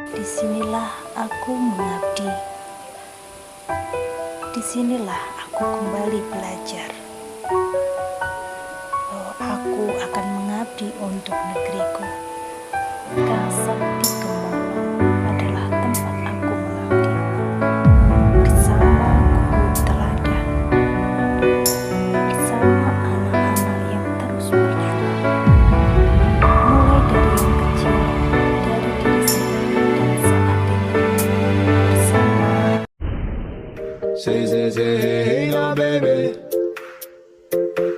Disinilah aku mengabdi. Disinilah aku kembali belajar bahwa aku akan mengabdi untuk negeriku. Kasakti Kemolo adalah tempat aku mengabdi bersama guru teladan, bersama anak-anak yang terus berjuang, mulai dari yang kecil, dari diri sendiri dan saat ini bersama. Say, hey, hey, now, baby.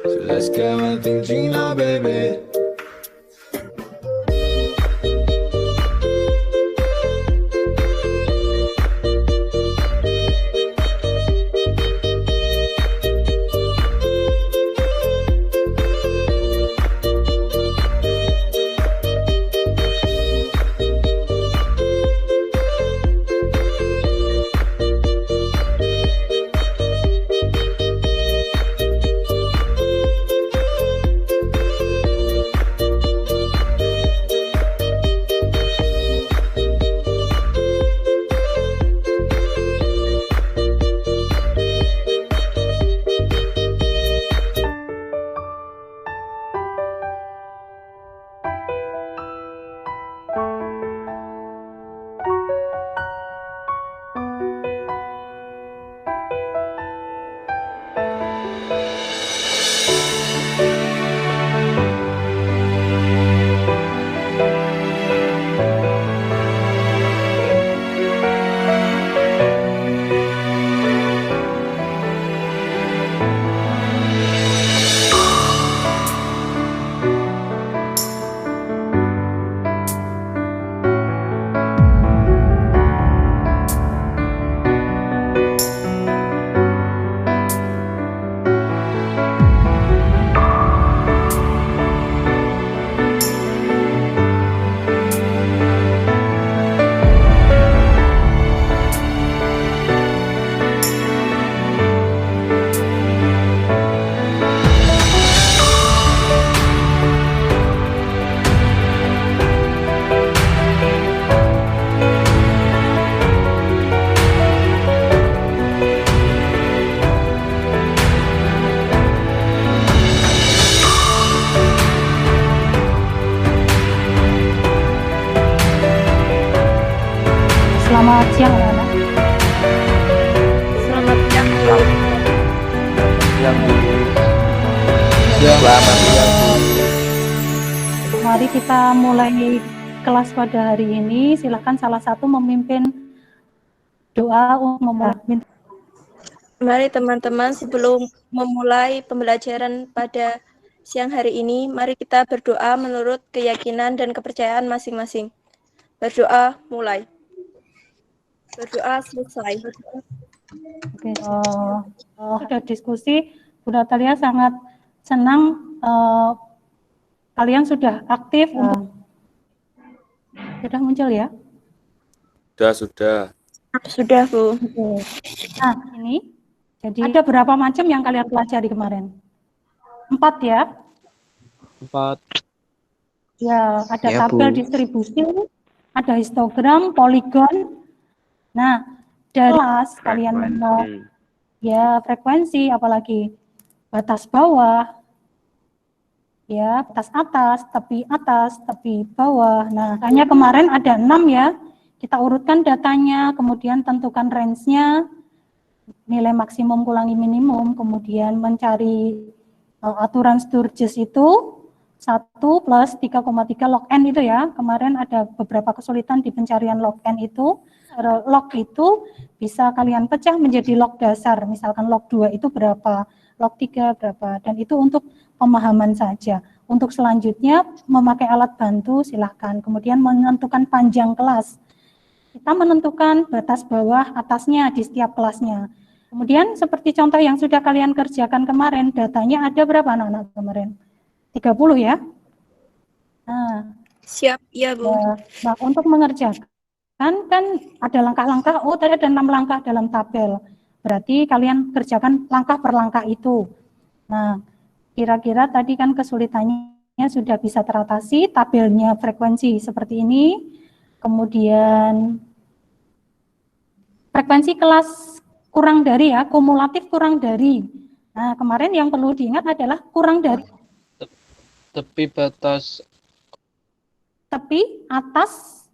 So let's get one thing, Gina, baby. Selamat siang, anak-anak. Selamat siang. Selamat siang. Mari kita mulai kelas pada hari ini. Silakan salah satu memimpin doa untuk memulai. Mari teman-teman, sebelum memulai pembelajaran pada siang hari ini, mari kita berdoa menurut keyakinan dan kepercayaan masing-masing. Berdoa mulai. Berdoa selesai. Oke, sudah diskusi. Bu Natalia sangat senang kalian sudah aktif untuk sudah muncul ya? Sudah. Sudah, Bu. Oke. Nah, ini jadi ada berapa macam yang kalian pelajari kemarin? 4 ya? 4. Ya, ada Ya, tabel Bu. distribusi, ada histogram, poligon. Nah, dari kelas kalian mau ya frekuensi, apalagi batas bawah, ya batas atas, tepi bawah. Nah, hanya kemarin ada 6 ya. Kita urutkan datanya, kemudian tentukan range-nya, nilai maksimum kurangi minimum, kemudian mencari aturan Sturges itu 1 plus 3,3 log n itu ya. Kemarin ada beberapa kesulitan di pencarian log n itu. Log itu bisa kalian pecah menjadi log dasar, misalkan log 2 itu berapa, log 3 berapa, dan itu untuk pemahaman saja. Untuk selanjutnya memakai alat bantu silahkan, kemudian menentukan panjang kelas. Kita menentukan batas bawah atasnya di setiap kelasnya. Kemudian seperti contoh yang sudah kalian kerjakan kemarin, datanya ada berapa anak-anak kemarin? 30 ya? Nah, Siap, ya, Bu. nah untuk mengerjakan kan ada langkah-langkah, oh tadi ada 6 langkah dalam tabel. Berarti kalian kerjakan langkah per langkah itu. Nah, kira-kira tadi kan kesulitannya sudah bisa teratasi, tabelnya frekuensi seperti ini. Kemudian frekuensi kelas kurang dari ya, kumulatif kurang dari. Nah, kemarin yang perlu diingat adalah kurang dari Tepi batas tepi atas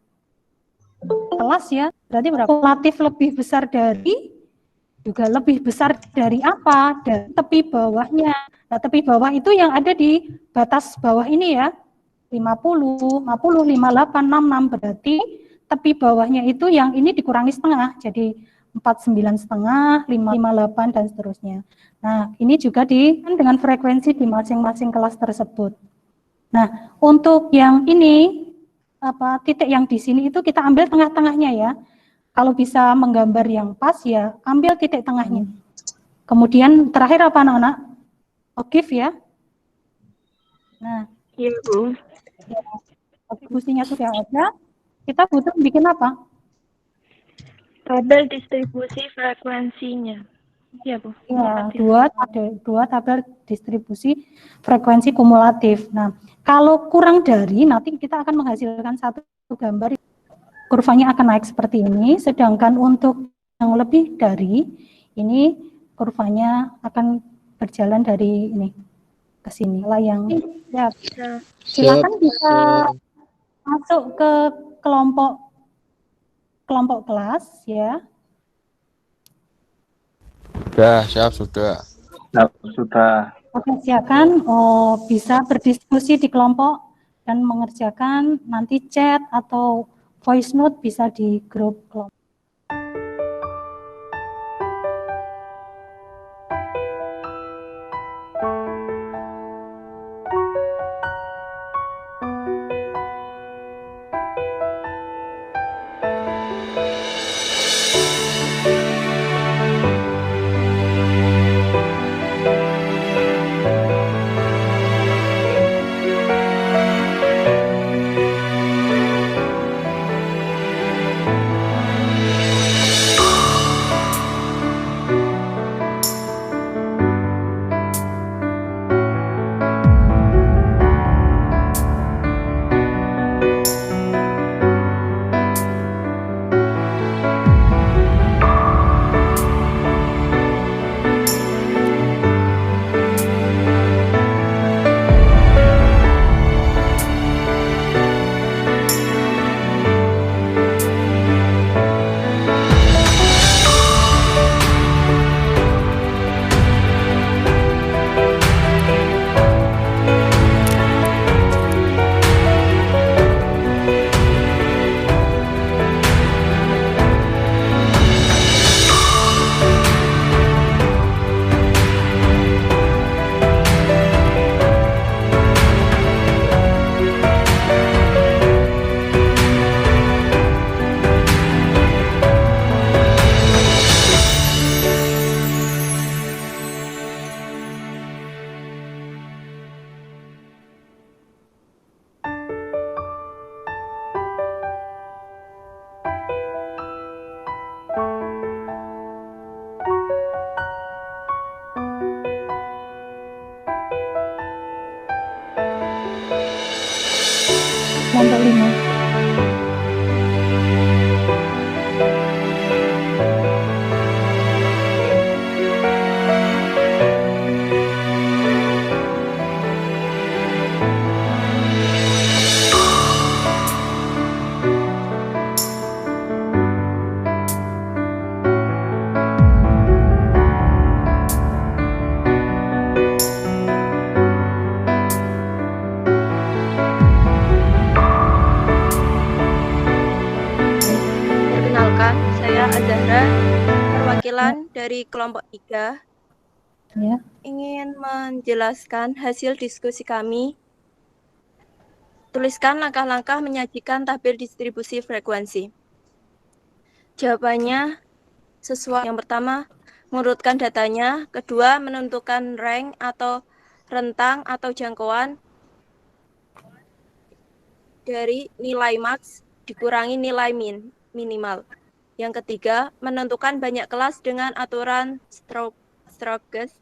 kelas ya. Berarti berapa? Kumulatif lebih besar dari, juga lebih besar dari apa? Dari tepi bawahnya. Nah, tepi bawah itu yang ada di batas bawah ini ya. 50, 50, 58, 66 berarti tepi bawahnya itu yang ini dikurangi setengah, jadi 49 setengah, 558 dan seterusnya. Nah, ini juga dengan frekuensi di masing-masing kelas tersebut. Nah, untuk yang ini titik yang di sini itu kita ambil tengah-tengahnya ya. Kalau bisa menggambar yang pas ya, ambil titik tengahnya. Kemudian terakhir apa anak-anak? Give ya. Nah, Iya, Bu. kontribusinya sudah ada, kita butuh bikin apa? Tabel distribusi frekuensinya. Iya, Bu. Ya, dua tabel distribusi frekuensi kumulatif. Nah, kalau kurang dari, nanti kita akan menghasilkan satu gambar, kurvanya akan naik seperti ini, sedangkan untuk yang lebih dari, ini kurvanya akan berjalan dari ini ke sini. Lah yang ya, silakan bisa masuk ke kelompok kelas ya. sudah. Sudah. Oke, silakan bisa berdiskusi di kelompok dan mengerjakan nanti chat atau voice note bisa di grup kelompok. Kelompok 5. Perkenalkan, saya Azahra, perwakilan dari kelompok 3, Ya. ingin menjelaskan hasil diskusi kami. Tuliskan langkah-langkah menyajikan tabel distribusi frekuensi. Jawabannya sesuai. Yang pertama, mengurutkan datanya. Kedua, menentukan rank atau rentang atau jangkauan dari nilai max dikurangi nilai minimal. Yang ketiga, menentukan banyak kelas dengan aturan Stokes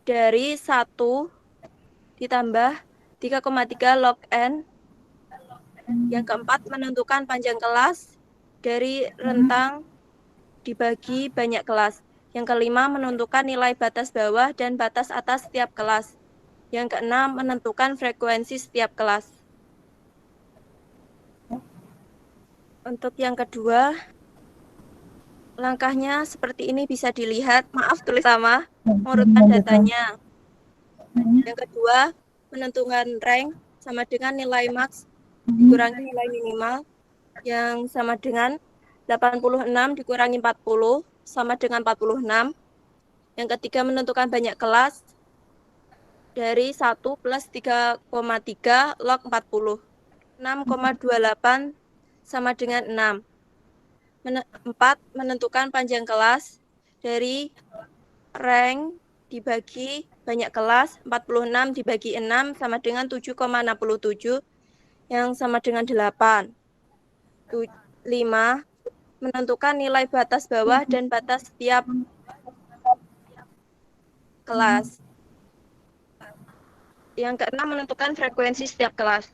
dari 1 ditambah 3,3 log N Yang keempat, menentukan panjang kelas dari rentang dibagi banyak kelas. Yang kelima, menentukan nilai batas bawah dan batas atas setiap kelas. Yang keenam, menentukan frekuensi setiap kelas. Untuk yang kedua, langkahnya seperti ini bisa dilihat. Maaf tulis sama, urutan datanya. Yang kedua, menentukan rank sama dengan nilai max dikurangi nilai minimal yang sama dengan 86 dikurangi 40 sama dengan 46. Yang ketiga, menentukan banyak kelas dari 1 plus 3,3 log 40. 6,28 sama dengan 6. 4. Menentukan panjang kelas dari rank dibagi banyak kelas. 46 dibagi 6 sama dengan 7,67 yang sama dengan 8. 5. Menentukan nilai batas bawah dan batas setiap kelas. Yang keenam, menentukan frekuensi setiap kelas.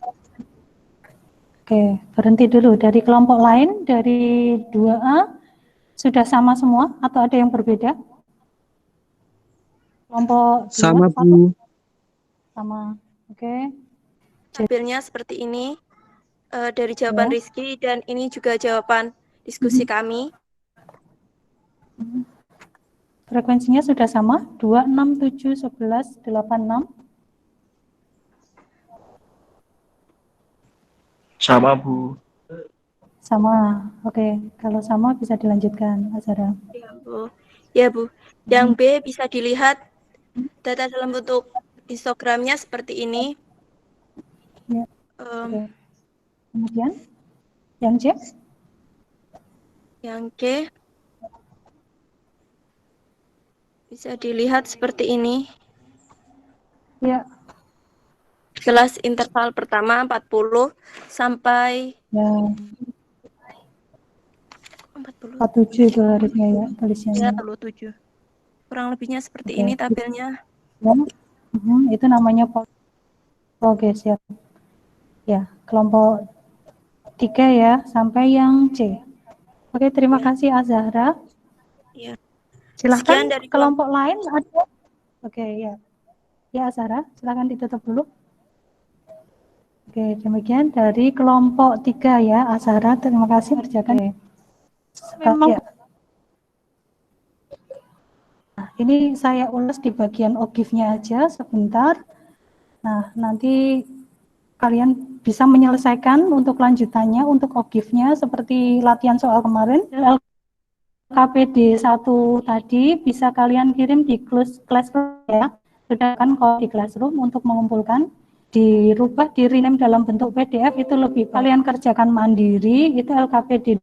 Oke, berhenti dulu. Dari kelompok lain, dari 2A, sudah sama semua atau ada yang berbeda? Kelompok 2, Sama, Bu. sama. Oke. Tabelnya seperti ini dari jawaban Rizky, dan ini juga jawaban diskusi kami. Frekuensinya sudah sama, 2, 6, 7, 11, 8, 6. Sama, Bu. Sama, oke. Kalau sama bisa dilanjutkan, Azhara. Ya, Bu. Ya, Bu. Yang B bisa dilihat data dalam bentuk histogramnya seperti ini. Ya. Oke. Kemudian, yang C? Yang G bisa dilihat seperti ini. Ya. Kelas interval pertama 40 sampai Ya. 47 itu harusnya ya tulisannya. 47. Kurang lebihnya seperti ini tabelnya. Ya. Itu namanya oke, siap. Ya, kelompok 3 ya, sampai yang C. Oke, terima kasih Azhara. Ya. Silahkan Sekian dari kelompok lain ada. Oke, ya. Ya, Azhara, silakan ditutup dulu. Oke, demikian dari kelompok 3 ya, Azhara, terima kasih kerjakan. Memang ya. Nah, ini saya ulas di bagian OGIF-nya aja sebentar. Nah, nanti kalian bisa menyelesaikan untuk lanjutannya, untuk OGIF-nya seperti latihan soal kemarin. LKPD 1 tadi bisa kalian kirim di Classroom ya. Sudah kan kalau di Classroom untuk mengumpulkan, dirubah, di-rename dalam bentuk PDF itu lebih baik. Kalian kerjakan mandiri, itu LKPD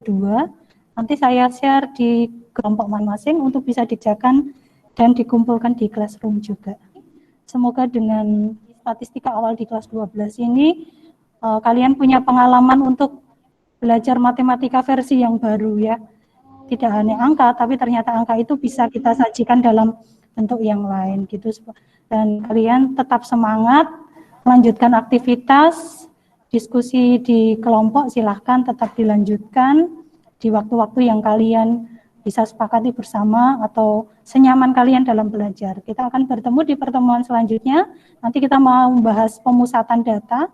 2. Nanti saya share di kelompok masing-masing untuk bisa dikerjakan dan dikumpulkan di Classroom juga. Semoga dengan statistika awal di kelas 12 ini kalian punya pengalaman untuk belajar matematika versi yang baru ya. Tidak hanya angka, tapi ternyata angka itu bisa kita sajikan dalam bentuk yang lain gitu. Dan kalian tetap semangat, melanjutkan aktivitas, diskusi di kelompok silahkan tetap dilanjutkan di waktu-waktu yang kalian bisa sepakati bersama atau senyaman kalian dalam belajar. Kita akan bertemu di pertemuan selanjutnya. Nanti kita mau membahas pemusatan data.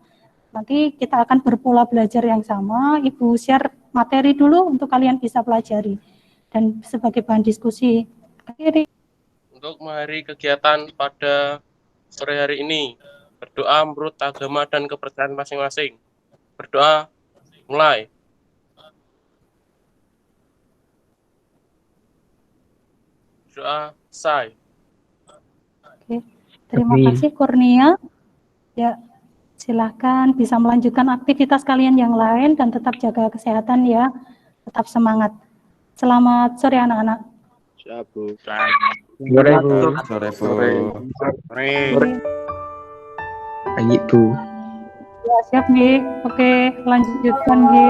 Nanti kita akan berpola belajar yang sama. Ibu share materi dulu untuk kalian bisa pelajari. Dan sebagai bahan diskusi. Untuk mengakhiri kegiatan pada sore hari ini, berdoa menurut agama dan kepercayaan masing-masing. Berdoa, mulai. Doa selesai. Oke, terima kasih Kurnia. Ya, silahkan bisa melanjutkan aktivitas kalian yang lain dan tetap jaga kesehatan ya. Tetap semangat. Selamat sore anak-anak. Siap, Bu. Sore, Bu. Sore, Bu. Sore. Pagi, Bu. Ya, siap, Gi. Oke, lanjutkan, Gi.